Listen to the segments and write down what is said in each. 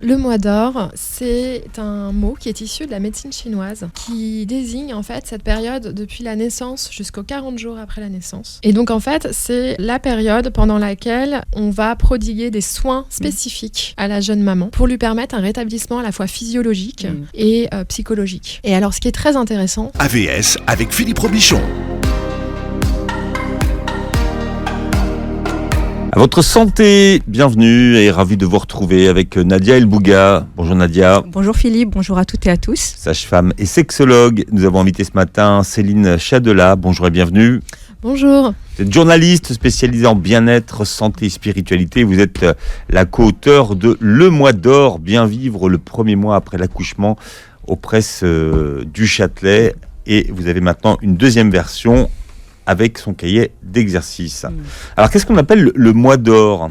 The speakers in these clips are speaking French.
le mois d'or, c'est un mot qui est issu de la médecine chinoise, qui désigne en fait cette période depuis la naissance jusqu'aux 40 jours après la naissance. Et donc en fait, c'est la période pendant laquelle on va prodiguer des soins spécifiques à la jeune maman pour lui permettre un rétablissement à la fois physiologique et psychologique. Et alors ce qui est très intéressant... AVS avec Philippe Robichon. À votre santé, bienvenue et ravi de vous retrouver avec Nadia El-Bouga. Bonjour Nadia. Bonjour Philippe, bonjour à toutes et à tous. Sage-femme et sexologue. Nous avons invité ce matin Céline Chadela. Bonjour et bienvenue. Bonjour. Vous êtes journaliste spécialisée en bien-être, santé et spiritualité. Vous êtes la co-auteure de Le Mois d'Or, bien vivre le premier mois après l'accouchement aux presses du Châtelet. Et vous avez maintenant une deuxième version avec son cahier d'exercice. Alors, qu'est-ce qu'on appelle le mois d'or ?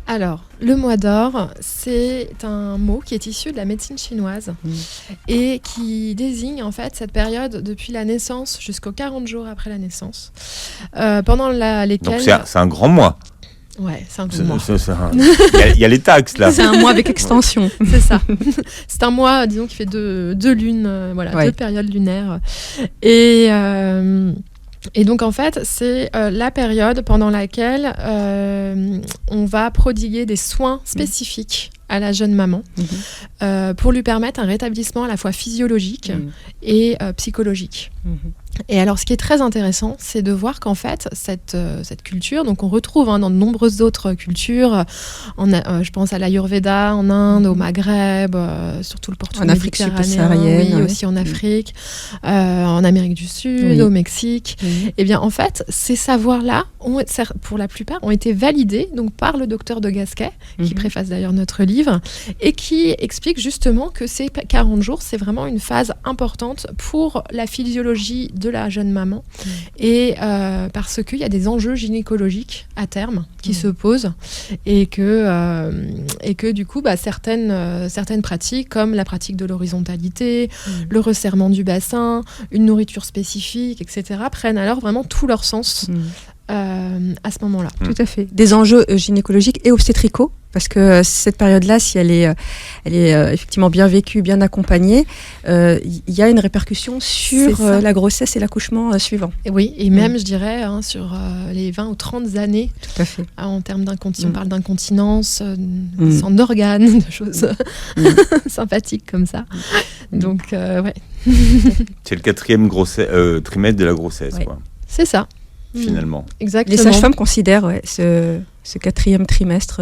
Alors, le mois d'or, c'est un mot qui est issu de la médecine chinoise et qui désigne en fait cette période depuis la naissance jusqu'aux 40 jours après la naissance, pendant lesquels... Donc, c'est un grand mois. Ouais, c'est un gros mois. Il y a les taxes, là. C'est un mois avec extension. C'est ça. C'est un mois, disons, qui fait deux lunes, deux périodes lunaires. Et donc, en fait, c'est la période pendant laquelle on va prodiguer des soins spécifiques à la jeune maman pour lui permettre un rétablissement à la fois physiologique et psychologique. Et alors, ce qui est très intéressant, c'est de voir qu'en fait, cette culture, donc on retrouve dans de nombreuses autres cultures, je pense à l'Ayurveda en Inde, au Maghreb, surtout le Portugal, en Afrique subsaharienne, aussi en Afrique, en Amérique du Sud, au Mexique. Et bien, en fait, ces savoirs-là, pour la plupart, ont été validés donc, par le docteur de Gasquet, qui préface d'ailleurs notre livre, et qui explique justement que ces 40 jours, c'est vraiment une phase importante pour la physiologie de la jeune maman et parce qu'il y a des enjeux gynécologiques à terme qui se posent et que du coup certaines pratiques comme la pratique de l'horizontalité, le resserrement du bassin, une nourriture spécifique, etc. prennent alors vraiment tout leur sens à ce moment-là. Tout à fait. Des enjeux gynécologiques et obstétricaux, parce que cette période-là, si elle est effectivement bien vécue, bien accompagnée, il y a une répercussion sur la grossesse et l'accouchement suivant. Et oui, et même, je dirais, sur les 20 ou 30 années, tout à fait. En termes d'incontinence, on parle d'incontinence, sans organes, de choses sympathiques comme ça. Donc, ouais. C'est le 4e trimestre de la grossesse, quoi. C'est ça. Finalement. Exactement. Les sages-femmes considèrent ce 4e trimestre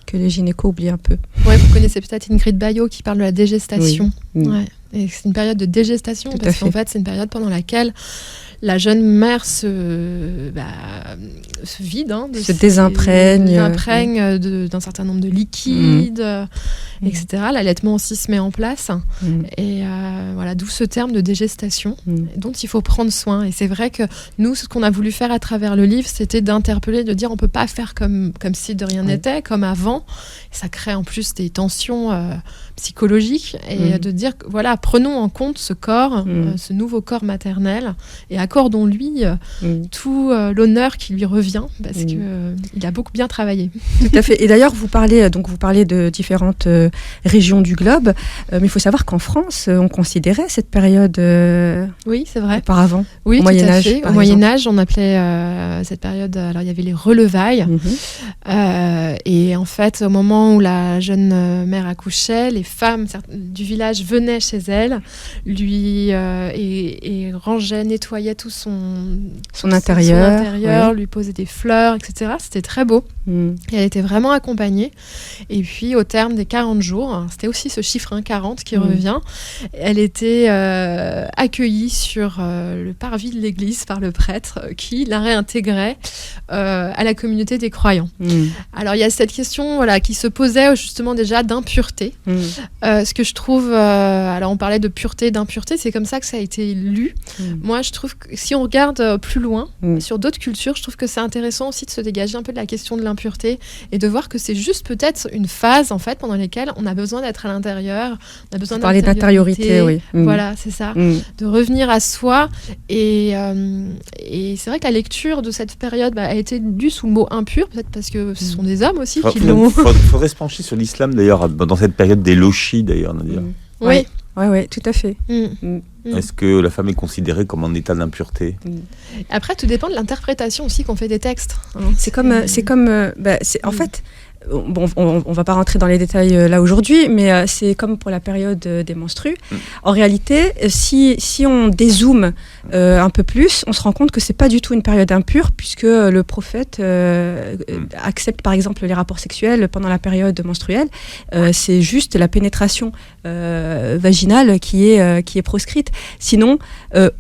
que les gynécos oublient un peu. Ouais, vous connaissez peut-être Ingrid Baillot qui parle de la dégestation. Ouais. Et c'est une période de dégestation parce qu'en fait, c'est une période pendant laquelle la jeune mère se vide, se désimprègne d'un certain nombre de liquides, etc. L'allaitement aussi se met en place. Et d'où ce terme de dégestation dont il faut prendre soin. Et c'est vrai que nous, ce qu'on a voulu faire à travers le livre, c'était d'interpeller, de dire on ne peut pas faire comme si de rien n'était, comme avant. Et ça crée en plus des tensions psychologiques. Et de dire, voilà, prenons en compte ce corps, ce nouveau corps maternel, et accordons-lui tout l'honneur qui lui revient, parce qu'il a beaucoup bien travaillé. Tout à fait. Et d'ailleurs, vous parlez de différentes régions du globe, mais il faut savoir qu'en France, on considérait cette période oui, c'est vrai. Auparavant, oui, au Moyen-Âge. Au Moyen-Âge, on appelait cette période, alors il y avait les relevailles, et en fait, au moment où la jeune mère accouchait, les femmes du village venaient chez elle, lui et rangeaient, nettoyaient tout son intérieur, lui posaient des fleurs, etc. C'était très beau. Et elle était vraiment accompagnée. Et puis, au terme des 40 jours, c'était aussi ce chiffre 40 qui revient, elle était accueillie sur le parvis de l'église par le prêtre qui la réintégrait à la communauté des croyants. Alors, il y a cette question qui se posait justement déjà d'impureté. Ce que je trouve... alors, on parlait de pureté, d'impureté, c'est comme ça que ça a été lu. Moi, je trouve que si on regarde plus loin, sur d'autres cultures, je trouve que c'est intéressant aussi de se dégager un peu de la question de l'impureté et de voir que c'est juste peut-être une phase, en fait, pendant laquelle laquelle on a besoin d'être à l'intérieur, on a besoin parler d'intériorité, oui. Voilà, c'est ça. De revenir à soi. Et c'est vrai que la lecture de cette période a été due sous le mot impur, peut-être parce que ce sont des hommes aussi qui l'ont... Faudrait se pencher sur l'islam, d'ailleurs, dans cette période des lochis, d'ailleurs. Oui. Oui, tout à fait. Est-ce que la femme est considérée comme en état d'impureté ? Après, tout dépend de l'interprétation aussi qu'on fait des textes. En fait, bon, on va pas rentrer dans les détails là aujourd'hui, mais c'est comme pour la période des menstrues. En réalité, si on dézoome un peu plus, on se rend compte que c'est pas du tout une période impure, puisque le prophète accepte par exemple les rapports sexuels pendant la période menstruelle. C'est juste la pénétration vaginale qui est proscrite. Sinon,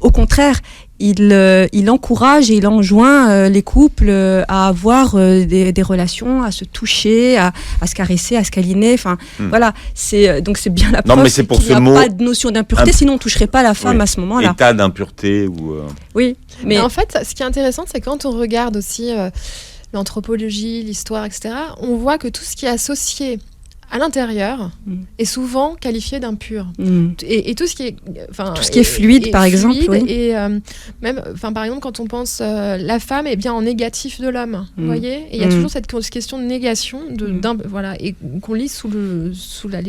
au contraire, il encourage et il enjoint les couples à avoir des relations, à se toucher, à se caresser, à se câliner. Enfin, voilà. Donc c'est bien la preuve qu'il n'y a pas de notion d'impureté. Sinon, on ne toucherait pas la femme à ce moment-là. État d'impureté ou. Oui, mais en fait, ce qui est intéressant, c'est quand on regarde aussi l'anthropologie, l'histoire, etc., on voit que tout ce qui est associé à l'intérieur est souvent qualifié d'impur. Et tout ce qui est fluide, par exemple. Et même, par exemple, quand on pense la femme est bien en négatif de l'homme, vous voyez. Et il y a toujours cette question de négation, voilà, et qu'on lit sous la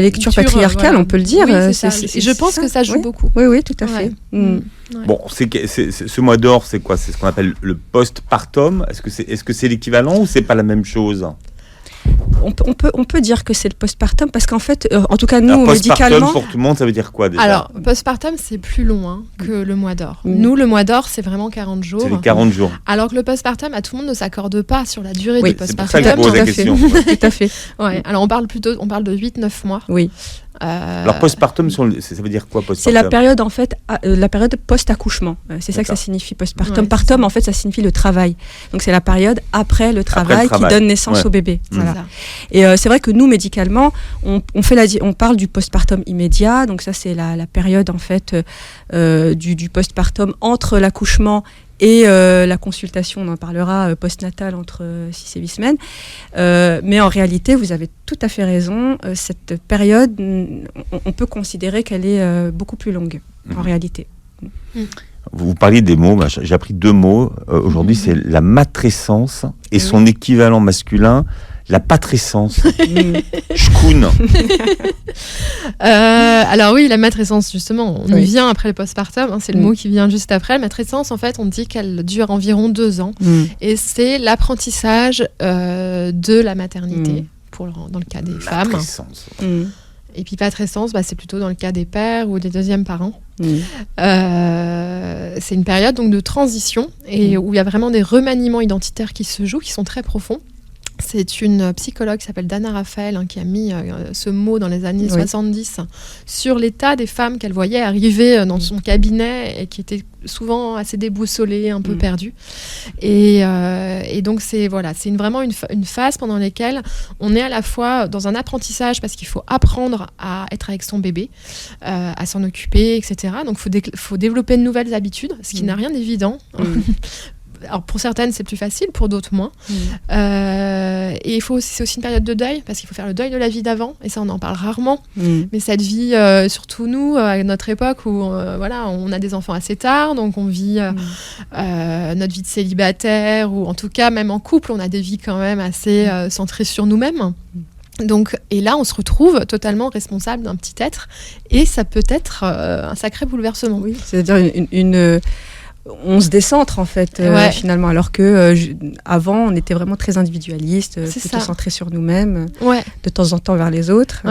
lecture patriarcale, voilà. On peut le dire. Oui, et je pense que ça joue beaucoup. Oui, tout à fait. Bon, ce mois d'or, c'est quoi ? C'est ce qu'on appelle le postpartum. Est-ce que c'est l'équivalent ou c'est pas la même chose ? On peut dire que c'est le postpartum parce qu'en fait, en tout cas nous, médicalement... pour tout le monde, ça veut dire quoi déjà ? Alors, postpartum, c'est plus long que le mois d'or. Nous, le mois d'or, c'est vraiment 40 jours. C'est les 40 jours. Alors que le postpartum, tout le monde ne s'accorde pas sur la durée du postpartum. C'est pour ça que je pose la question. Tout à fait. Ouais. Alors, on parle de 8-9 mois. Oui. Alors postpartum, ça veut dire quoi postpartum ? C'est la période en fait, la période post-accouchement. C'est ça que ça signifie postpartum. Ouais, partum en fait, ça signifie le travail. Donc c'est la période après le travail qui donne naissance au bébé. Voilà. Et c'est vrai que nous médicalement, on parle du postpartum immédiat. Donc ça c'est la période en fait du postpartum entre l'accouchement et la consultation, on en parlera postnatale entre 6 et 8 semaines. Mais en réalité, vous avez tout à fait raison. Cette période, on peut considérer qu'elle est beaucoup plus longue, en réalité. Vous parliez des mots. J'ai appris 2 mots. Aujourd'hui, c'est la matrescence et son équivalent masculin, la patrescence. Shkoun. Alors oui, la matrescence, justement, on y vient après le postpartum, c'est le mot qui vient juste après. La matrescence, en fait, on dit qu'elle dure environ 2 ans. Et c'est l'apprentissage de la maternité, dans le cas des femmes. Et puis patrescence, c'est plutôt dans le cas des pères ou des deuxièmes parents. C'est une période donc, de transition et où il y a vraiment des remaniements identitaires qui se jouent, qui sont très profonds. C'est une psychologue qui s'appelle Dana Raphael qui a mis ce mot dans les années 70 sur l'état des femmes qu'elle voyait arriver dans son cabinet et qui étaient souvent assez déboussolées, un peu perdues. Et donc c'est vraiment une phase pendant laquelle on est à la fois dans un apprentissage parce qu'il faut apprendre à être avec son bébé, à s'en occuper, etc. Donc il faut développer de nouvelles habitudes, ce qui n'a rien d'évident. Alors pour certaines c'est plus facile, pour d'autres moins. Et c'est aussi une période de deuil parce qu'il faut faire le deuil de la vie d'avant et ça on en parle rarement. Mais cette vie, surtout nous à notre époque où on a des enfants assez tard, donc on vit notre vie de célibataire ou en tout cas même en couple on a des vies quand même assez centrées sur nous-mêmes. Donc, et là, on se retrouve totalement responsable d'un petit être et ça peut être un sacré bouleversement. Oui, c'est-à-dire on se décentre en fait finalement, alors que avant on était vraiment très individualiste, plutôt centré sur nous-mêmes, de temps en temps vers les autres.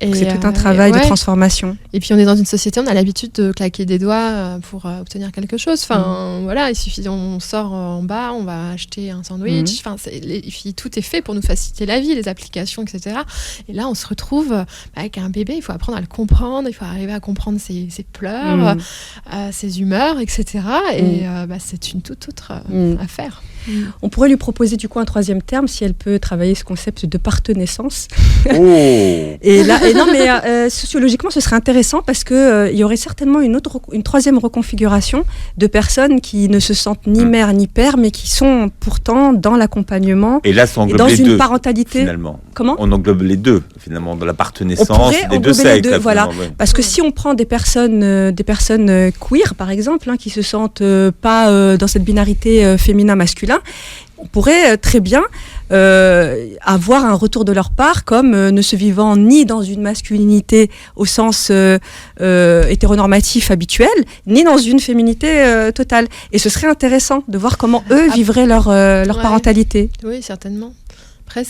Et c'est tout un travail de transformation. Et puis on est dans une société, on a l'habitude de claquer des doigts pour obtenir quelque chose. Il suffit, on sort en bas, on va acheter un sandwich. Tout est fait pour nous faciliter la vie, les applications, etc. Et là, on se retrouve avec un bébé. Il faut apprendre à le comprendre. Il faut arriver à comprendre ses pleurs, ses humeurs, etc. Et c'est une toute autre affaire. On pourrait lui proposer du coup un 3e terme si elle peut travailler ce concept de partenaissance. Et là, sociologiquement, ce serait intéressant parce que il y aurait certainement une troisième reconfiguration de personnes qui ne se sentent ni mère ni père, mais qui sont pourtant dans l'accompagnement. Et là, ça englobe dans les une deux, parentalité. Finalement. Comment ? On englobe les deux, finalement, dans la partenaissance des deux englober sexes. les deux, voilà. Parce que si on prend des personnes queer, par exemple, qui se sentent pas dans cette binarité féminin-masculin, on pourrait très bien avoir un retour de leur part comme ne se vivant ni dans une masculinité au sens hétéronormatif habituel, ni dans une féminité totale. Et ce serait intéressant de voir comment eux vivraient leur parentalité. Oui, certainement. Après,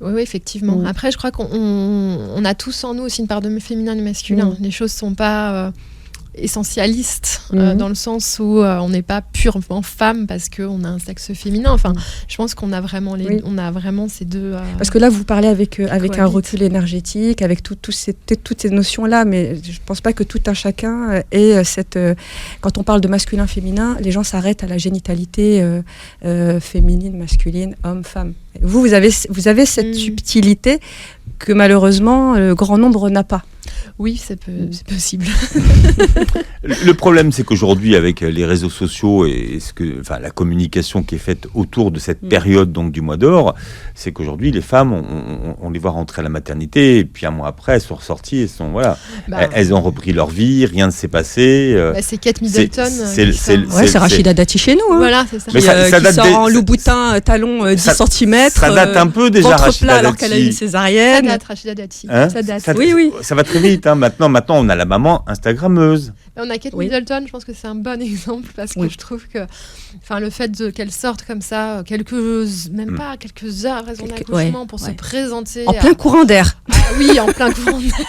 oui, effectivement. Après, je crois qu'on a tous en nous aussi une part de féminin et de masculin. Les choses ne sont pas essentialiste dans le sens où on n'est pas purement femme parce qu'on a un sexe féminin. Enfin, je pense qu'on a vraiment on a vraiment ces deux. Parce que là, vous parlez avec un recul énergétique, avec toutes ces notions-là, mais je ne pense pas que tout un chacun ait cette. Quand on parle de masculin-féminin, les gens s'arrêtent à la génitalité féminine, masculine, homme-femme. Vous avez cette subtilité que malheureusement le grand nombre n'a pas. Oui, c'est possible. Le problème, c'est qu'aujourd'hui, avec les réseaux sociaux et la communication qui est faite autour de cette période donc, du mois d'or, c'est qu'aujourd'hui, les femmes, on les voit rentrer à la maternité, et puis un mois après, elles sont ressorties, elles ont repris leur vie, rien ne s'est passé. C'est Kate Middleton. C'est Rachida Dati chez nous. Voilà, c'est ça. Mais qui sort en Louboutin, talon 10 cm. Ça date un peu déjà, Rachida Dati. Alors qu'elle a une césarienne. Ça date, Rachida Dati. Ça date. Oui. Ça va très vite. Maintenant, on a la maman Instagrammeuse. On a Kate Middleton, je pense que c'est un bon exemple parce que je trouve que le fait qu'elle sorte comme ça, quelques heures après son accouchement pour se présenter. En plein courant d'air. Oui, en plein courant d'air.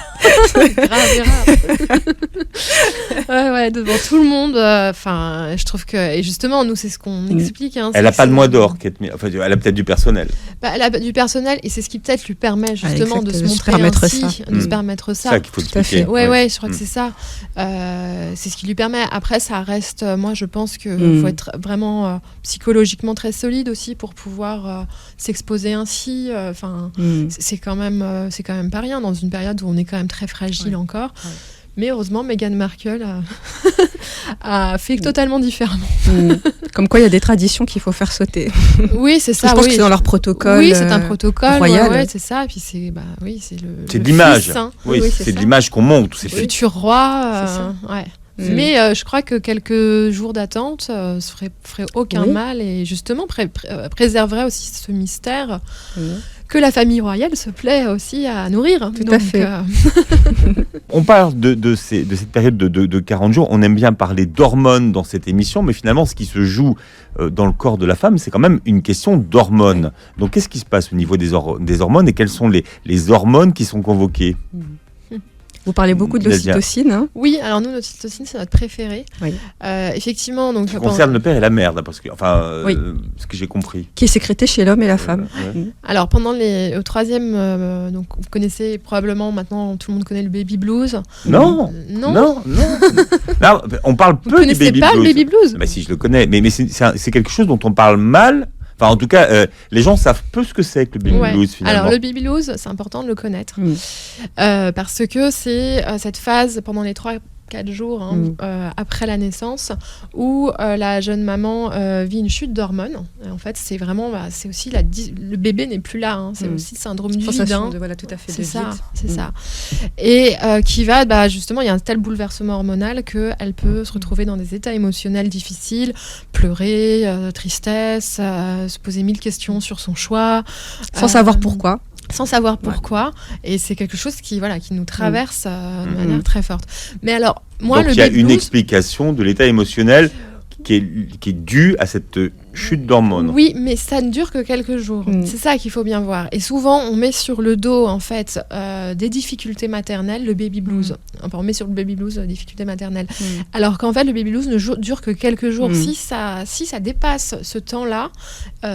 grave. Devant tout le monde. Je trouve que. Et justement, nous, c'est ce qu'on explique. Elle n'a pas de mois d'or, elle a peut-être du personnel. Elle a du personnel et c'est ce qui peut-être lui permet justement de se montrer ainsi, de se permettre ça. C'est ça qu'il faut expliquer. Ouais, je crois que c'est ça. C'est ce qui lui permet. Après, ça reste. Moi, je pense qu'il faut être vraiment psychologiquement très solide aussi pour pouvoir s'exposer ainsi. C'est quand même pas rien dans une période où on est quand même très fragile encore. Ouais. Mais heureusement, Meghan Markle a fait totalement différemment. Comme quoi, il y a des traditions qu'il faut faire sauter. Oui, c'est ça. Je pense que c'est dans leur protocole. Oui, c'est un protocole royal. Ouais, c'est ça. Et puis c'est de l'image. Oui, c'est de l'image qu'on montre. Le futur roi. Ouais. Mais je crois que quelques jours d'attente ferait aucun mal et justement préserverait aussi ce mystère que la famille royale se plaît aussi à nourrir. Tout à fait. On parle de cette période de 40 jours. On aime bien parler d'hormones dans cette émission, mais finalement, ce qui se joue dans le corps de la femme, c'est quand même une question d'hormones. Donc, qu'est-ce qui se passe au niveau des hormones et quelles sont les hormones qui sont convoquées ? Vous parlez beaucoup de l'ocytocine. Hein ? Oui, alors nous, l'ocytocine, c'est notre préféré. Oui. Effectivement. Donc, qui concerne le père et la mère, ce que j'ai compris. Qui est sécrété chez l'homme et la femme. Alors, pendant au troisième, donc vous connaissez probablement, maintenant, tout le monde connaît le baby blues. Non, on parle peu du baby blues. Vous connaissez pas le baby blues ? Si, je le connais, mais c'est quelque chose dont on parle mal. Enfin, en tout cas, les gens savent peu ce que c'est que le baby blues, finalement. Alors, le baby blues, c'est important de le connaître. Parce que c'est cette phase pendant les 3-4 jours après la naissance où la jeune maman vit une chute d'hormones. En fait, c'est vraiment, c'est aussi le bébé n'est plus là. C'est aussi le syndrome du vide. Tout à fait. C'est ça. Et qui va, justement, il y a un tel bouleversement hormonal qu'elle peut se retrouver dans des états émotionnels difficiles, pleurer, tristesse, se poser 1000 questions sur son choix. Sans savoir pourquoi. Et c'est quelque chose qui nous traverse de manière très forte. Mais alors, moi, donc il y a une explication de l'état émotionnel qui est due à cette chute d'hormones. Oui, mais ça ne dure que quelques jours. C'est ça qu'il faut bien voir. Et souvent, on met sur le dos, en fait, des difficultés maternelles, le baby blues. Enfin, on met sur le baby blues difficultés maternelles. Alors qu'en fait, le baby blues ne dure que quelques jours. Si ça dépasse ce temps-là,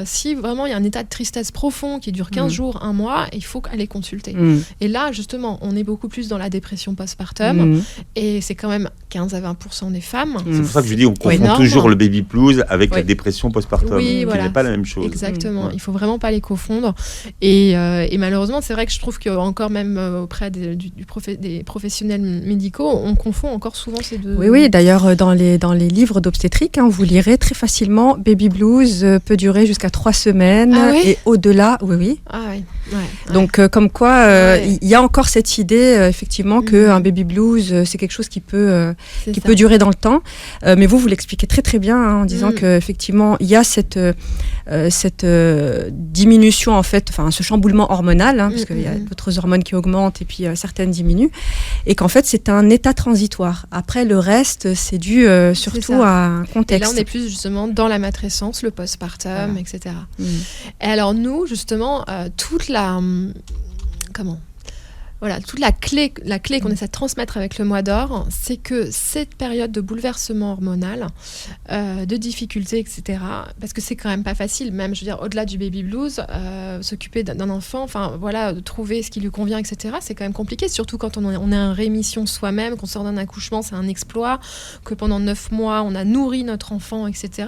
si vraiment il y a un état de tristesse profond qui dure 15 jours, un mois, il faut aller consulter. Et là, justement, on est beaucoup plus dans la dépression postpartum. Et c'est quand même 15 à 20% des femmes. C'est pour ça que je dis, on confond toujours le baby blues avec la dépression postpartum, qui n'est pas la même chose. Exactement, il ne faut vraiment pas les confondre. Et malheureusement, c'est vrai que je trouve qu'encore même auprès des professionnels médicaux, on confond encore souvent ces deux. Oui, d'ailleurs, dans les livres d'obstétrique, vous lirez très facilement, baby blues peut durer jusqu'à 3 semaines et au-delà, Donc, comme quoi, il y a encore cette idée, effectivement, qu'un baby blues, c'est quelque chose qui peut durer dans le temps. Mais vous l'expliquez très très bien en disant qu'effectivement, il y a cette diminution, en fait, ce chamboulement hormonal, parce qu'il y a d'autres hormones qui augmentent et puis certaines diminuent, et qu'en fait, c'est un état transitoire. Après, le reste, c'est dû surtout à un contexte. Et là, on est plus justement dans la matrescence, le postpartum, etc. Et alors nous, justement, toute la clé qu'on essaie de transmettre avec le mois d'or, c'est que cette période de bouleversement hormonal, de difficultés, etc., parce que c'est quand même pas facile, même, je veux dire, au-delà du baby blues, s'occuper d'un enfant, trouver ce qui lui convient, etc., c'est quand même compliqué, surtout quand on est en rémission soi-même, qu'on sort d'un accouchement, c'est un exploit, que pendant 9 mois, on a nourri notre enfant, etc.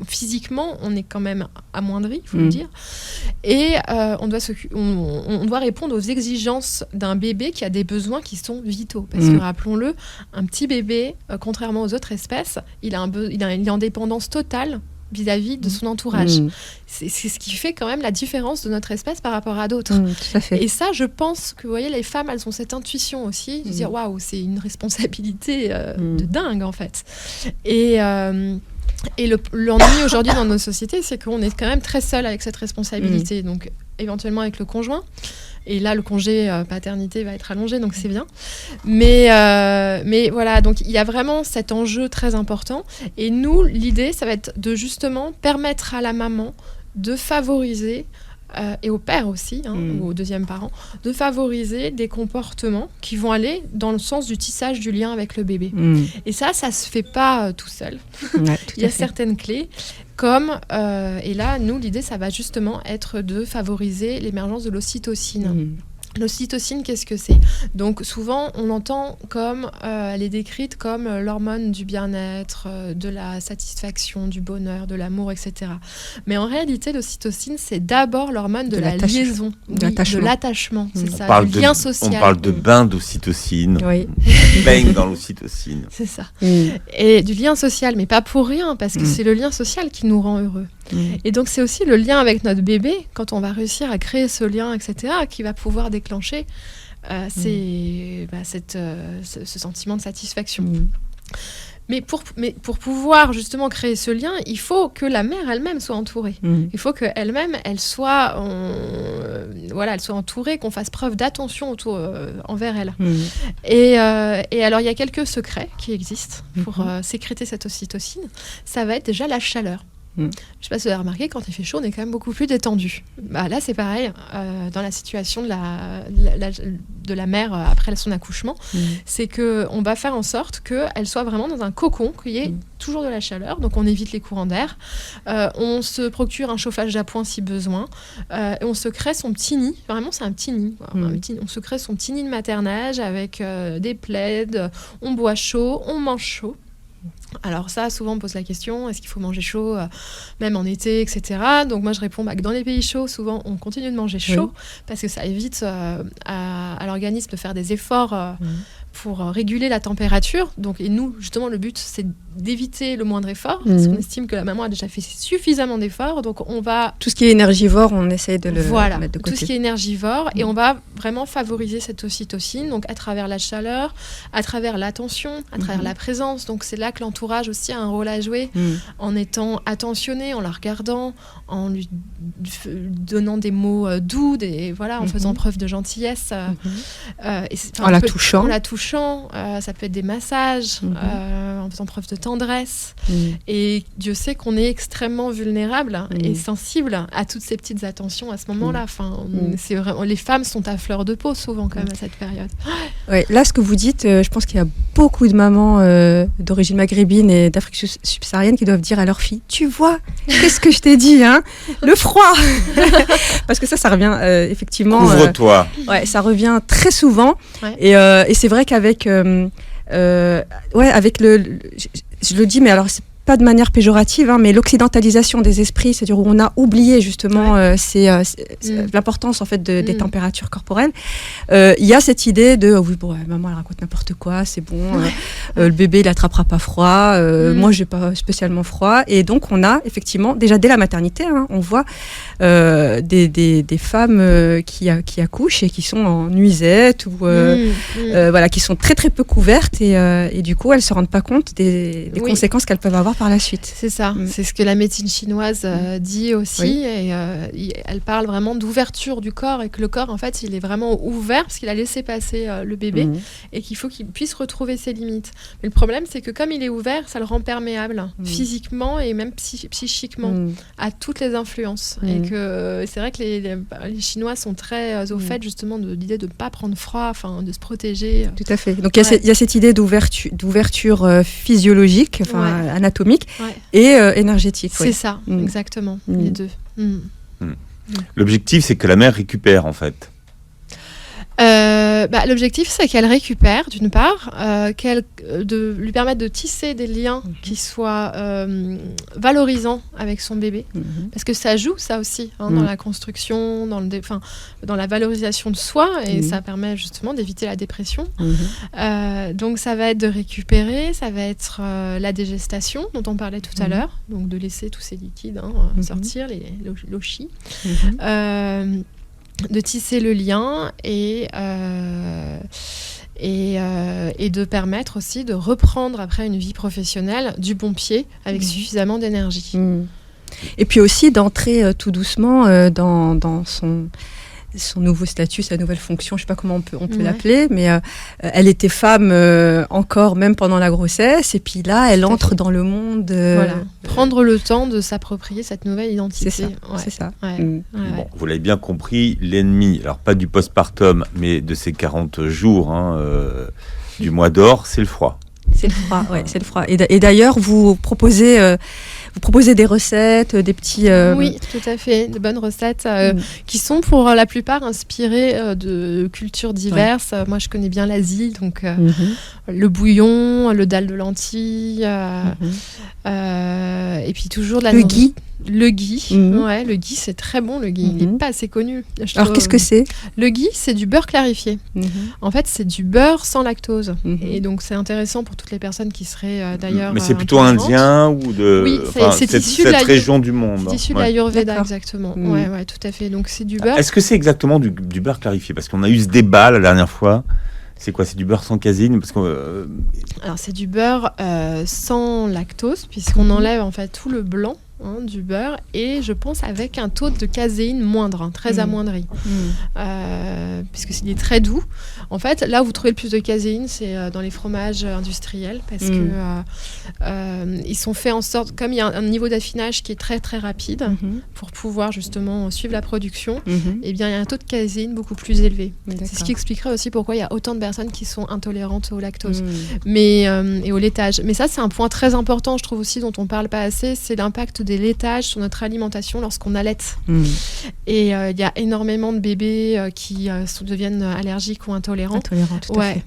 Physiquement, on est quand même amoindri, il faut le dire. Et on doit répondre aux exigences d'un bébé qui a des besoins qui sont vitaux. Parce que, rappelons-le, un petit bébé, contrairement aux autres espèces, il est en dépendance totale vis-à-vis de son entourage. C'est ce qui fait quand même la différence de notre espèce par rapport à d'autres. Tout à fait. Et ça, je pense que, vous voyez, les femmes, elles ont cette intuition aussi, de dire, waouh, c'est une responsabilité de dingue, en fait. Et l'ennui aujourd'hui dans nos sociétés, c'est qu'on est quand même très seul avec cette responsabilité. Donc, éventuellement avec le conjoint. Et là, le congé paternité va être allongé, donc c'est bien. Mais voilà, donc il y a vraiment cet enjeu très important. Et nous, l'idée, ça va être de justement permettre à la maman de favoriser, et au père aussi, ou au deuxième parent, de favoriser des comportements qui vont aller dans le sens du tissage du lien avec le bébé. Et ça se fait pas tout seul. Il y a certaines clés. Et là, nous, l'idée, ça va justement être de favoriser l'émergence de l'ocytocine. L'ocytocine, qu'est-ce que c'est ? Donc souvent, on entend elle est décrite comme l'hormone du bien-être, de la satisfaction, du bonheur, de l'amour, etc. Mais en réalité, l'ocytocine, c'est d'abord l'hormone de la liaison, de l'attachement. C'est ça, du lien social. On parle de bain d'ocytocine. Oui. Baigne dans l'ocytocine. C'est ça. Et du lien social, mais pas pour rien, parce que c'est le lien social qui nous rend heureux. Et donc c'est aussi le lien avec notre bébé, quand on va réussir à créer ce lien, etc., qui va pouvoir déclencher ce sentiment de satisfaction. Mais pour pouvoir justement créer ce lien, il faut que la mère elle-même soit entourée. Il faut qu'elle-même, elle soit entourée, qu'on fasse preuve d'attention envers elle. Et alors, il y a quelques secrets qui existent pour sécréter cette ocytocine. Ça va être déjà la chaleur. Je ne sais pas si vous avez remarqué, quand il fait chaud, on est quand même beaucoup plus détendu. Là, c'est pareil, dans la situation de la mère après son accouchement, c'est qu'on va faire en sorte qu'elle soit vraiment dans un cocon, qu'il y ait toujours de la chaleur, donc on évite les courants d'air, on se procure un chauffage d'appoint si besoin, et on se crée son petit nid, vraiment c'est un petit nid, on se crée son petit nid de maternage avec des plaids, on boit chaud, on mange chaud. Alors ça, souvent on pose la question, est-ce qu'il faut manger chaud, même en été, etc. Donc moi je réponds que dans les pays chauds, souvent on continue de manger chaud, parce que ça évite à l'organisme de faire des efforts pour réguler la température. Et nous, justement, le but, c'est d'éviter le moindre effort, parce qu'on estime que la maman a déjà fait suffisamment d'efforts, donc on va... Tout ce qui est énergivore, on essaie de le mettre de côté. Tout ce qui est énergivore, et on va vraiment favoriser cette ocytocine, donc à travers la chaleur, à travers l'attention, à travers la présence. Donc c'est là que l'entourage aussi a un rôle à jouer, en étant attentionné, en la regardant, en lui donnant des mots doux, en faisant preuve de gentillesse. En la touchant. Ça peut être des massages, en faisant preuve de tendresse. Et Dieu sait qu'on est extrêmement vulnérable et sensible à toutes ces petites attentions à ce moment-là. C'est vraiment, les femmes sont à fleur de peau souvent quand même à cette période. Ouais, là, ce que vous dites, je pense qu'il y a beaucoup de mamans d'origine maghrébine et d'Afrique subsaharienne qui doivent dire à leur fille, tu vois, qu'est-ce que je t'ai dit, hein, le froid. Parce que ça revient effectivement. Couvre-toi. Ça revient très souvent. Et c'est vrai qu'avec avec je le dis, mais alors c'est pas de manière péjorative, mais l'occidentalisation des esprits, c'est-à-dire où on a oublié justement l'importance en fait des températures corporelles. Il y a cette idée de maman elle raconte n'importe quoi, c'est bon, le bébé il attrapera pas froid, moi j'ai pas spécialement froid, et donc on a effectivement déjà dès la maternité, on voit des femmes qui accouchent et qui sont en nuisette ou qui sont très très peu couvertes et du coup elles se rendent pas compte des conséquences qu'elles peuvent avoir par la suite. C'est ça, c'est ce que la médecine chinoise dit aussi, et elle parle vraiment d'ouverture du corps, et que le corps en fait il est vraiment ouvert parce qu'il a laissé passer le bébé et qu'il faut qu'il puisse retrouver ses limites. Mais le problème c'est que comme il est ouvert, ça le rend perméable physiquement et même psychiquement à toutes les influences, et que c'est vrai que les Chinois sont très au fait justement de l'idée de ne pas prendre froid, de se protéger. Tout à fait. Donc il y a cette idée d'ouverture physiologique, anatomique, et énergétique. C'est ça, exactement, les deux. L'objectif, c'est que la mère récupère, en fait. L'objectif, c'est qu'elle récupère, d'une part, de lui permettre de tisser des liens qui soient valorisants avec son bébé, parce que ça joue, ça aussi, dans la construction, dans la valorisation de soi, et ça permet justement d'éviter la dépression. Donc ça va être de récupérer, ça va être la dégestation, dont on parlait tout à l'heure, donc de laisser tous ces liquides sortir, l'eau chi. De tisser le lien et de permettre aussi de reprendre après une vie professionnelle du bon pied avec suffisamment d'énergie. Et puis aussi d'entrer tout doucement dans son nouveau statut, sa nouvelle fonction, je ne sais pas comment on peut l'appeler, mais elle était femme encore même pendant la grossesse, et puis là elle entre dans le monde. Prendre le temps de s'approprier cette nouvelle identité. C'est ça. Bon, vous l'avez bien compris, l'ennemi, alors pas du postpartum, mais de ces 40 jours du mois d'or, c'est le froid. C'est le froid, c'est le froid. Et d'ailleurs, vous proposez des recettes, des petits... Oui, tout à fait, de bonnes recettes qui sont pour la plupart inspirées de cultures diverses. Moi, je connais bien l'Asie, donc le bouillon, le dalle de lentilles, et puis toujours de la... Le ghee, le ghee c'est très bon, le ghee, il n'est pas assez connu. Alors qu'est-ce que c'est ? Le ghee, c'est du beurre clarifié. En fait, c'est du beurre sans lactose. Et donc c'est intéressant pour toutes les personnes qui seraient d'ailleurs... Mais c'est plutôt indien ou de... Oui, c'est issu cette région du monde. C'est issu de l'Ayurveda, exactement. Ouais, tout à fait. Donc c'est du beurre. Est-ce que c'est exactement du beurre clarifié ? Parce qu'on a eu ce débat la dernière fois. C'est quoi ? C'est du beurre sans caséine ? Alors c'est du beurre sans lactose, puisqu'on enlève en fait tout le blanc du beurre, et je pense avec un taux de caséine moindre, très amoindri, puisque s'il est très doux. En fait, là où vous trouvez le plus de caséine, c'est dans les fromages industriels, parce que ils sont faits en sorte, comme il y a un niveau d'affinage qui est très très rapide, pour pouvoir justement suivre la production, et bien il y a un taux de caséine beaucoup plus élevé. C'est ce qui expliquerait aussi pourquoi il y a autant de personnes qui sont intolérantes au lactose, et au laitage. Mais ça, c'est un point très important, je trouve aussi, dont on parle pas assez, c'est l'impact des laitages sur notre alimentation lorsqu'on allaite. Et il y a énormément de bébés qui deviennent allergiques ou intolérants. Tout à fait.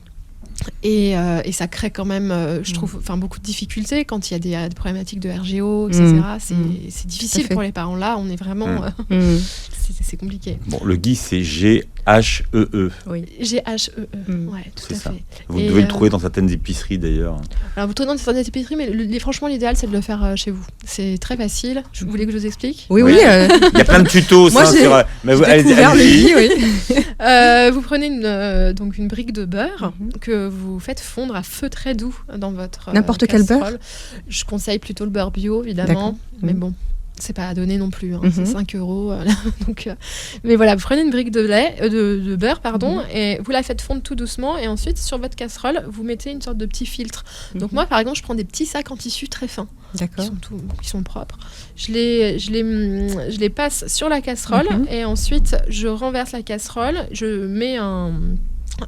Et ça crée quand même, je trouve, beaucoup de difficultés quand il y a des problématiques de RGO, etc. C'est difficile pour les parents. Là, on est vraiment... c'est compliqué. Bon, le ghee, c'est G-H-E-E. Oui. G-H-E-E, tout à fait. Vous devez le trouver dans certaines épiceries, d'ailleurs. Alors, vous trouvez dans certaines épiceries, mais franchement, l'idéal, c'est de le faire chez vous. C'est très facile. Vous voulez que je vous explique ? Oui. Il y a plein de tutos. Moi, j'ai découvert le ghee, oui. Vous prenez une brique de beurre que vous faites fondre à feu très doux dans votre n'importe casserole. Quel beurre ? Je conseille plutôt le beurre bio, évidemment. Mais bon, c'est pas à donner non plus, c'est 5 €. Donc, mais voilà, vous prenez une brique de beurre, et vous la faites fondre tout doucement, et ensuite sur votre casserole vous mettez une sorte de petit filtre. Donc moi par exemple je prends des petits sacs en tissu très fins, qui sont propres. Je les passe sur la casserole, et ensuite je renverse la casserole, je mets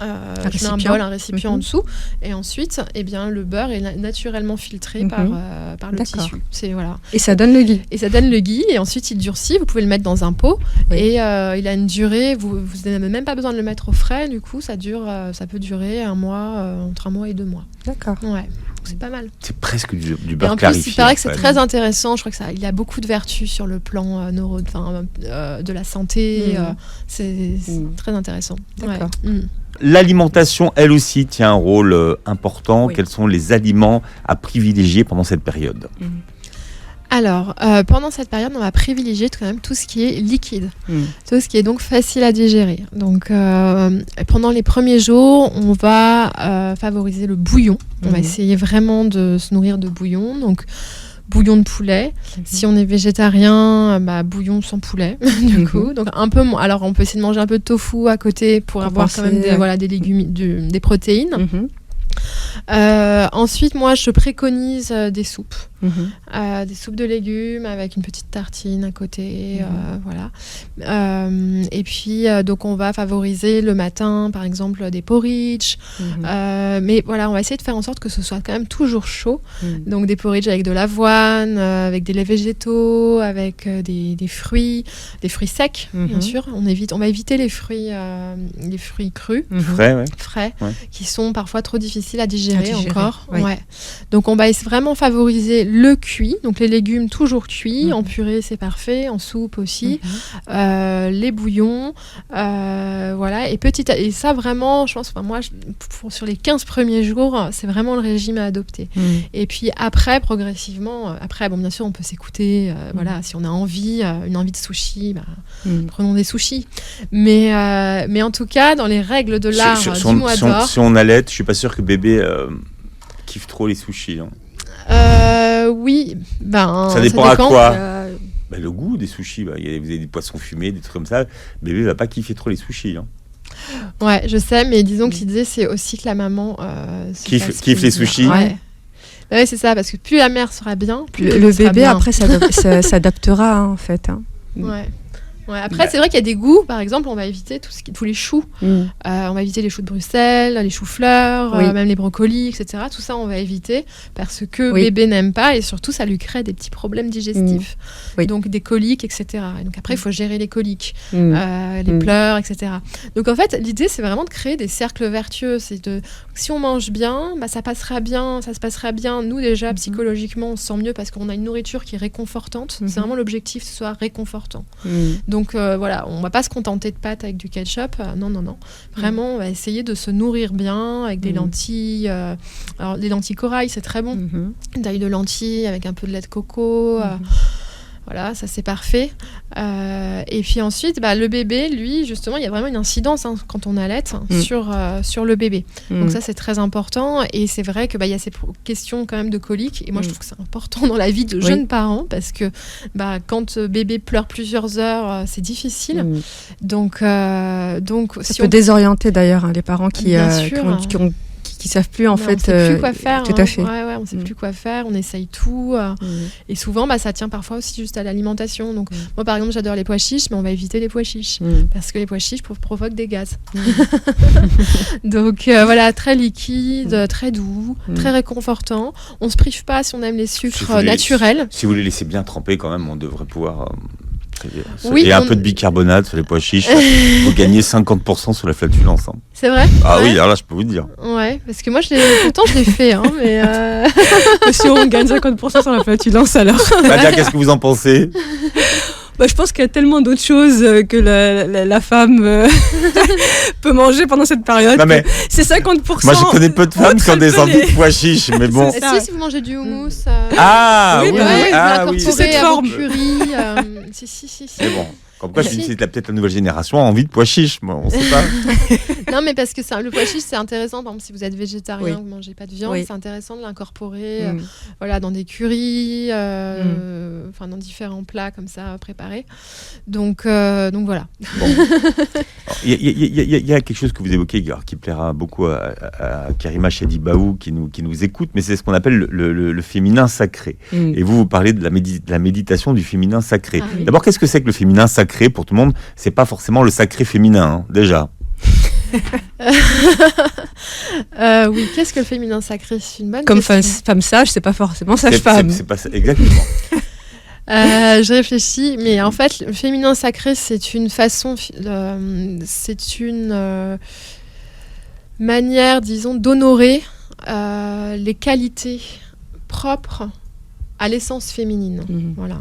je mets un récipient en dessous, et ensuite, le beurre est naturellement filtré par le tissu. Voilà. Et ça donne le ghee. Et ensuite il durcit. Vous pouvez le mettre dans un pot, et il a une durée. Vous n'avez même pas besoin de le mettre au frais. Du coup, ça peut durer un mois, entre 1 mois et 2 mois. D'accord. Ouais. C'est pas mal. C'est presque du beurre clarifié. Et en plus, il paraît que c'est très intéressant. Je crois que il a beaucoup de vertus sur le plan de la santé. C'est très intéressant. D'accord. Ouais. L'alimentation, elle aussi, tient un rôle important. Oui. Quels sont les aliments à privilégier pendant cette période ? Alors, pendant cette période, on va privilégier quand même tout ce qui est liquide, tout ce qui est donc facile à digérer. Donc, pendant les premiers jours, on va favoriser le bouillon. On va essayer vraiment de se nourrir de bouillon. Donc, bouillon de poulet. Si on est végétarien, bouillon sans poulet, du coup. Donc, un peu. Alors, on peut essayer de manger un peu de tofu à côté pour avoir quand même des légumes, des protéines. Ensuite, moi, je préconise des soupes. Des soupes de légumes avec une petite tartine à côté, voilà. Et puis, donc, on va favoriser le matin, par exemple, des porridge. Mais voilà, on va essayer de faire en sorte que ce soit quand même toujours chaud. Donc, des porridge avec de l'avoine, avec des laits végétaux, avec des fruits secs, bien sûr. On va éviter les fruits crus, frais, qui sont parfois trop difficiles à digérer encore. Oui. Ouais. Donc, on va vraiment favoriser le cuit, donc les légumes toujours cuits, en purée c'est parfait, en soupe aussi, les bouillons, voilà, et ça vraiment, je pense, moi, sur les 15 premiers jours, c'est vraiment le régime à adopter. Et puis après, progressivement, bien sûr, on peut s'écouter, voilà, si on a une envie de sushi, prenons des sushis. Mais en tout cas, dans les règles de l'art du mois d'or... Si on allait, je suis pas sûr que bébé kiffe trop les sushis. Oui, ça dépend à quoi. Le goût des sushis, vous avez des poissons fumés, des trucs comme ça. Bébé va pas kiffer trop les sushis. Ouais, je sais, mais disons que l'idée c'est aussi que la maman kiffe les sushis. Ouais, c'est ça, parce que plus la mère sera bien, plus le bébé bien. Après s'adaptera en fait. Ouais, après, c'est vrai qu'il y a des goûts. Par exemple, on va éviter tous les choux. On va éviter les choux de Bruxelles, les choux-fleurs, même les brocolis, etc. Tout ça, on va éviter parce que bébé n'aime pas et surtout, ça lui crée des petits problèmes digestifs. Donc, des coliques, etc. Et donc, après, il faut gérer les coliques, les pleurs, etc. Donc, en fait, l'idée, c'est vraiment de créer des cercles vertueux. Si on mange bien, ça se passera bien. Nous, déjà, psychologiquement, on se sent mieux parce qu'on a une nourriture qui est réconfortante. C'est vraiment l'objectif, que ce soit réconfortant. Donc voilà, on va pas se contenter de pâtes avec du ketchup. Non. Vraiment, on va essayer de se nourrir bien avec des lentilles. Alors, les lentilles corail, c'est très bon. D'ail de lentilles avec un peu de lait de coco. Voilà, ça c'est parfait. Et puis ensuite, le bébé, lui, justement, il y a vraiment une incidence quand on allait sur le bébé. Donc ça, c'est très important. Et c'est vrai que y a ces questions quand même de coliques. Et moi, je trouve que c'est important dans la vie de jeunes parents parce que quand bébé pleure plusieurs heures, c'est difficile. Donc ça peut désorienter d'ailleurs les parents qui savent plus en fait. On sait plus quoi faire. Tout à fait. Ouais, on sait plus quoi faire. On essaye tout. Et souvent, ça tient parfois aussi juste à l'alimentation. Donc, moi, par exemple, j'adore les pois chiches, mais on va éviter les pois chiches parce que les pois chiches provoquent des gaz. Donc, voilà, très liquide, très doux, très réconfortant. On se prive pas si on aime les sucres naturels. Si vous les laissez bien tremper, quand même, on devrait pouvoir. Et un peu de bicarbonate sur les pois chiches, vous gagnez 50% sur la flatulence. C'est vrai ? Oui, alors là, je peux vous dire. Ouais, parce que moi, pourtant, je l'ai fait, mais... Si on gagne 50% sur la flatulence, alors... Nadia, qu'est-ce que vous en pensez ? Je pense qu'il y a tellement d'autres choses que la femme peut manger pendant cette période. Non, mais c'est 50%. Moi, je connais peu de femmes qui ont des envies de pois chiches, mais bon. Si vous mangez du houmous... vous l'incorporez à vos currys. Si. Mais bon, comme quoi, je me dis, c'est peut-être la nouvelle génération a envie de pois chiches, moi, on sait pas. Non, mais parce que le pois chiche, c'est intéressant. Par exemple, si vous êtes végétarien, vous ne mangez pas de viande, c'est intéressant de l'incorporer dans des currys, dans différents plats comme ça préparés. Donc voilà. Bon. Il y a quelque chose que vous évoquez qui plaira beaucoup à Karima Chadibaou qui nous écoute, mais c'est ce qu'on appelle le féminin sacré. Et vous parlez de la méditation du féminin sacré. D'abord, qu'est-ce que c'est que le féminin sacré pour tout le monde ? C'est pas forcément le sacré féminin, déjà. Oui, qu'est-ce que le féminin sacré? C'est une bonne Comme question. femme sage, c'est pas forcément sage-femme. C'est pas ça, exactement. Je réfléchis, mais en fait, le féminin sacré, c'est une façon, c'est une manière, disons, d'honorer les qualités propres à l'essence féminine. Voilà.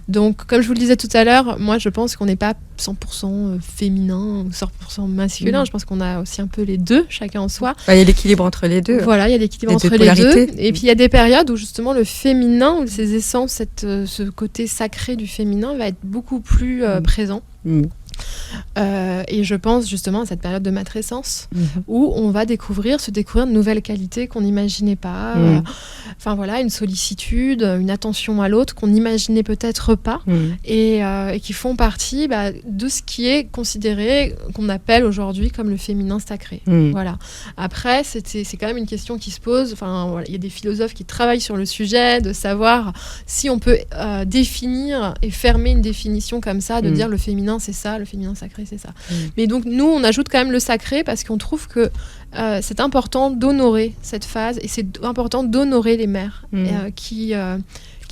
Donc, comme je vous le disais tout à l'heure, moi, je pense qu'on n'est pas 100% féminin ou 100% masculin. Je pense qu'on a aussi un peu les deux, chacun en soi. Il y a l'équilibre entre les deux. Voilà, il y a l'équilibre entre les deux. Et puis, il y a des périodes où, justement, le féminin, où ces essences, ce côté sacré du féminin va être beaucoup plus présent. Et je pense justement à cette période de matrescence où on va se découvrir de nouvelles qualités qu'on n'imaginait pas. Enfin voilà, une sollicitude, une attention à l'autre qu'on n'imaginait peut-être pas et qui font partie de ce qui est considéré, qu'on appelle aujourd'hui comme le féminin sacré. Voilà. Après, c'est quand même une question qui se pose. Enfin, voilà, il y a des philosophes qui travaillent sur le sujet, de savoir si on peut définir et fermer une définition comme ça, de dire le féminin c'est ça, le féminin sacré c'est ça. Mais donc nous on ajoute quand même le sacré parce qu'on trouve que c'est important d'honorer cette phase et c'est important d'honorer les mères qui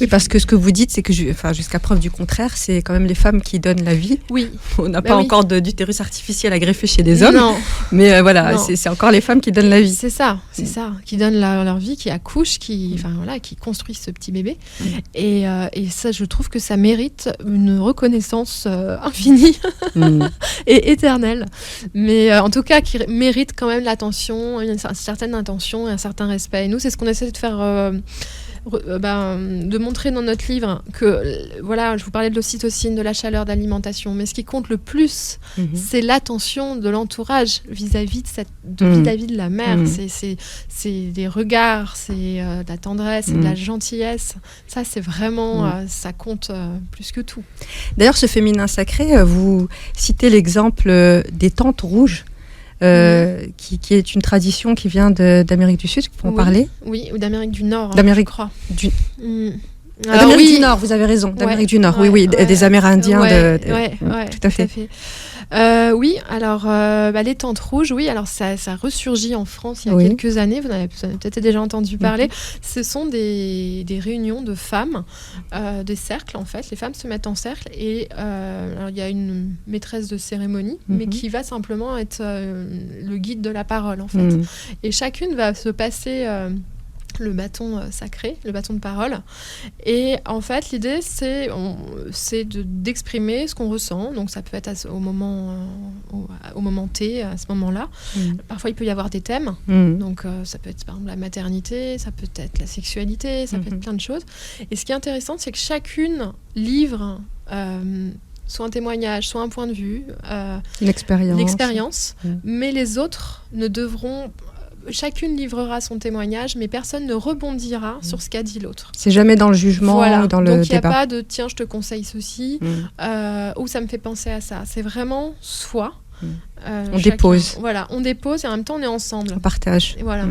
Oui, parce que ce que vous dites, c'est que jusqu'à preuve du contraire, c'est quand même les femmes qui donnent la vie. Oui. On n'a pas encore d'utérus artificiel à greffer chez les hommes. Non. Mais voilà, c'est encore les femmes qui donnent la vie. C'est ça, qui donnent leur vie, qui accouchent, qui construisent ce petit bébé. Et ça, je trouve que ça mérite une reconnaissance infinie et éternelle. Mais en tout cas, qui mérite quand même l'attention, une certaine attention et un certain respect. Et nous, c'est ce qu'on essaie de faire... de montrer dans notre livre que, voilà, je vous parlais de l'ocytocine, de la chaleur, d'alimentation, mais ce qui compte le plus, c'est l'attention de l'entourage vis-à-vis de la mère. C'est des regards, c'est de la tendresse, c'est de la gentillesse. Ça, c'est vraiment, ça compte plus que tout. D'ailleurs, ce féminin sacré, vous citez l'exemple des tentes rouges. Qui est une tradition qui vient d'Amérique du Sud, pour en parler. Oui, ou d'Amérique du Nord, d'Amérique je crois. D'Amérique du Nord, vous avez raison, d'Amérique du Nord, des Amérindiens. Tout à fait. Oui, alors les tentes rouges, alors ça ressurgit en France il y a quelques années, vous en avez peut-être déjà entendu parler. Ce sont des réunions de femmes, des cercles en fait. Les femmes se mettent en cercle et alors, il y a une maîtresse de cérémonie, mais qui va simplement être le guide de la parole en fait. Et chacune va se passer... le bâton sacré, le bâton de parole. Et en fait, l'idée, c'est d'exprimer ce qu'on ressent. Donc, ça peut être au moment T, à ce moment-là. Parfois, il peut y avoir des thèmes. Donc, ça peut être, par exemple, la maternité, ça peut être la sexualité, ça peut être plein de choses. Et ce qui est intéressant, c'est que chacune livre... soit un témoignage, soit un point de vue. L'expérience. Mais les autres ne devront... Chacune livrera son témoignage, mais personne ne rebondira sur ce qu'a dit l'autre. C'est jamais dans le jugement ou dans le débat. Donc il n'y a pas de « tiens, je te conseille ceci » ou « ça me fait penser à ça ». C'est vraiment soi. On dépose. Voilà, on dépose et en même temps on est ensemble. On partage. Et voilà.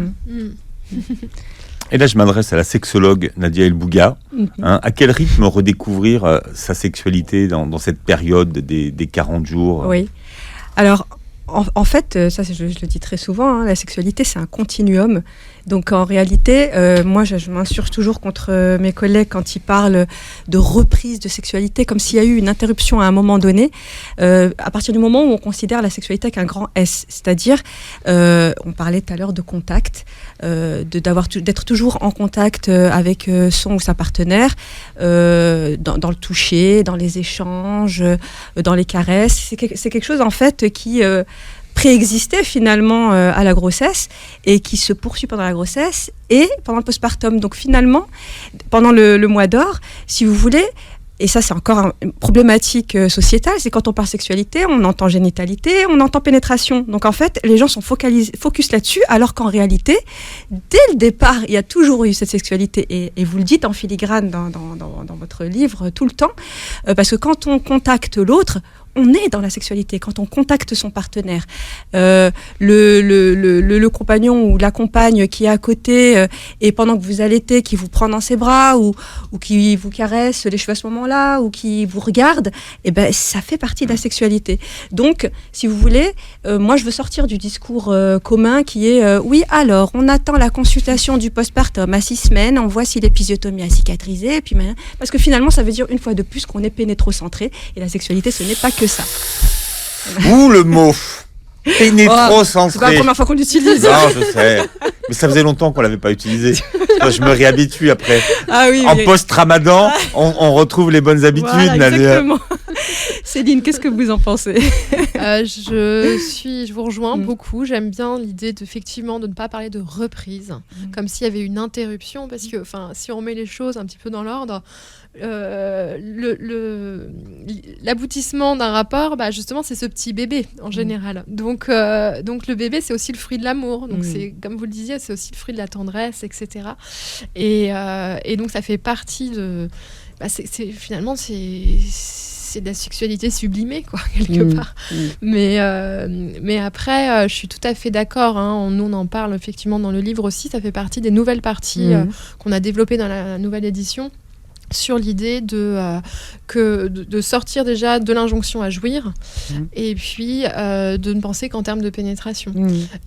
Et là, je m'adresse à la sexologue Nadia El Bouga. À quel rythme redécouvrir sa sexualité dans cette période des 40 jours Oui. Alors, en fait, ça je le dis très souvent, la sexualité c'est un continuum. Donc en réalité, moi je m'insurge toujours contre mes collègues quand ils parlent de reprise de sexualité, comme s'il y a eu une interruption à un moment donné, à partir du moment où on considère la sexualité avec un grand S. C'est-à-dire, on parlait tout à l'heure de contact, d'être toujours en contact avec son ou sa partenaire, dans le toucher, dans les échanges, dans les caresses. C'est quelque chose en fait qui... préexistait finalement à la grossesse et qui se poursuit pendant la grossesse et pendant le postpartum. Donc finalement, pendant le mois d'or, si vous voulez, et ça c'est encore une problématique sociétale, c'est quand on parle sexualité, on entend génitalité, on entend pénétration. Donc en fait, les gens sont focus là-dessus, alors qu'en réalité, dès le départ, il y a toujours eu cette sexualité. Et vous le dites en filigrane dans votre livre tout le temps, parce que quand on contacte l'autre, on est dans la sexualité, quand on contacte son partenaire, le compagnon ou la compagne qui est à côté et pendant que vous allaitez, qui vous prend dans ses bras ou qui vous caresse les cheveux à ce moment-là ou qui vous regarde, eh ben, ça fait partie de la sexualité. Donc, si vous voulez, moi je veux sortir du discours commun qui est oui, alors on attend la consultation du postpartum à 6 semaines, on voit si l'épisiotomie a cicatrisé, et puis, parce que finalement ça veut dire une fois de plus qu'on est pénétrocentré, et la sexualité ce n'est pas que ça. Ouh, le mot pénétrocentré. C'est pas la première fois qu'on l'utilise. Non, je sais. Mais ça faisait longtemps qu'on l'avait pas utilisé. Je me réhabitue après. Ah oui, en post-ramadan, on retrouve les bonnes habitudes. Voilà, exactement. Céline, qu'est-ce que vous en pensez? Je vous rejoins beaucoup. J'aime bien l'idée effectivement de ne pas parler de reprise, comme s'il y avait une interruption, parce que si on met les choses un petit peu dans l'ordre, l'aboutissement d'un rapport, justement, c'est ce petit bébé en général. Donc le bébé, c'est aussi le fruit de l'amour. Donc c'est, comme vous le disiez, c'est aussi le fruit de la tendresse, etc. Et donc ça fait partie de. Finalement, c'est de la sexualité sublimée, quoi, quelque part. Mais après, je suis tout à fait d'accord. Nous, on en parle effectivement dans le livre aussi. Ça fait partie des nouvelles parties qu'on a développées dans la nouvelle édition, sur l'idée de sortir déjà de l'injonction à jouir et puis de ne penser qu'en termes de pénétration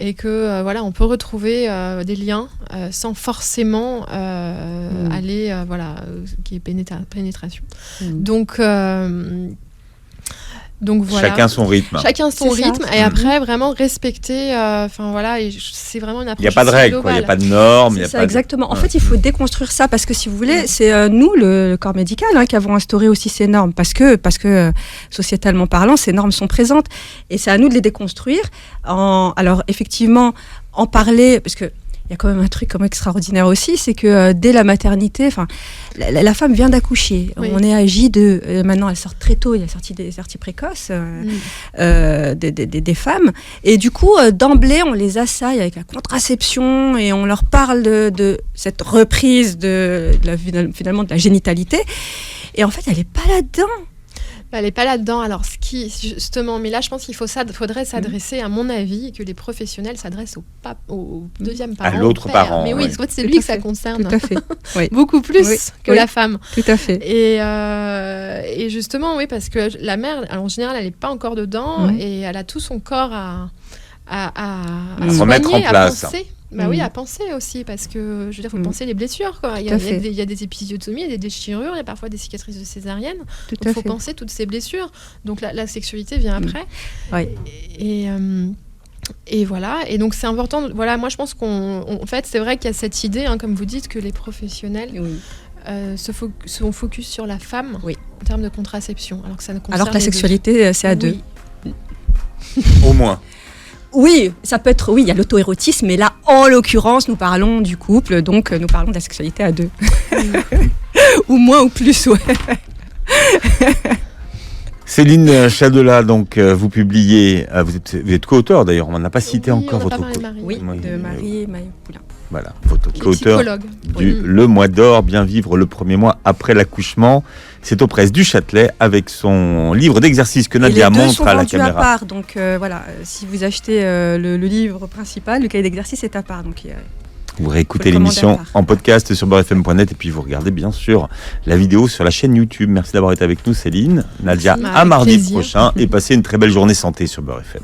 et que on peut retrouver des liens sans forcément aller qui est pénétration. Donc voilà. Chacun son rythme. Et après vraiment respecter. C'est vraiment une approche. Il n'y a pas de règles, il n'y a pas de normes. C'est ça, exactement. En fait, il faut déconstruire ça parce que si vous voulez, c'est nous, le corps médical, qui avons instauré aussi ces normes parce que sociétalement parlant, ces normes sont présentes et c'est à nous de les déconstruire. Alors effectivement, en parler parce que. Il y a quand même un truc comme extraordinaire aussi, c'est que dès la maternité, la femme vient d'accoucher. Oui. On est à J2. Maintenant, elle sort très tôt. Il y a des sorties précoces des femmes. Et du coup, d'emblée, on les assaille avec la contraception et on leur parle de cette reprise finalement de la génitalité. Et en fait, elle n'est pas là-dedans. Elle n'est pas là-dedans. Alors, justement, mais là, je pense qu'il faudrait s'adresser, à mon avis, que les professionnels s'adressent au deuxième parent. À l'autre parent. Mais oui, c'est lui que ça concerne. Tout à fait. Oui. Beaucoup plus que la femme. Tout à fait. Et justement, oui, parce que la mère, en général, elle n'est pas encore dedans et elle a tout son corps à remettre en place. À penser. Oui, à penser aussi, parce que je veux dire, il faut penser les blessures, quoi. Il y a des épisiotomies, il y a des déchirures, il y a parfois des cicatrices de césarienne. Il faut penser toutes ces blessures. Donc la sexualité vient après. Et voilà. Et donc c'est important. Voilà, moi je pense en fait, c'est vrai qu'il y a cette idée, comme vous dites, que les professionnels sont focus sur la femme en termes de contraception, alors que ça ne concerne alors que la sexualité, c'est à deux. Au moins. Oui, ça peut être, il y a l'auto-érotisme, mais là, en l'occurrence, nous parlons du couple, donc nous parlons de la sexualité à deux. Ou moins ou plus, Céline Chadelat, donc vous publiez, vous êtes co-auteur d'ailleurs, on n'en a pas cité encore votre co-auteur. Oui, de Marie et Maï Poulain. Voilà, votre co-auteur du Le Mois d'Or, bien vivre le premier mois après l'accouchement. C'est aux presses du Châtelet avec son livre d'exercice que Nadia montre à la caméra. À part, donc voilà, si vous achetez le livre principal, le cahier d'exercice est à part. Donc, vous réécoutez l'émission en podcast sur beurrefm.net et puis vous regardez bien sûr la vidéo sur la chaîne YouTube. Merci d'avoir été avec nous Céline. Nadia, à mardi prochain et passez une très belle journée santé sur Beurre FM.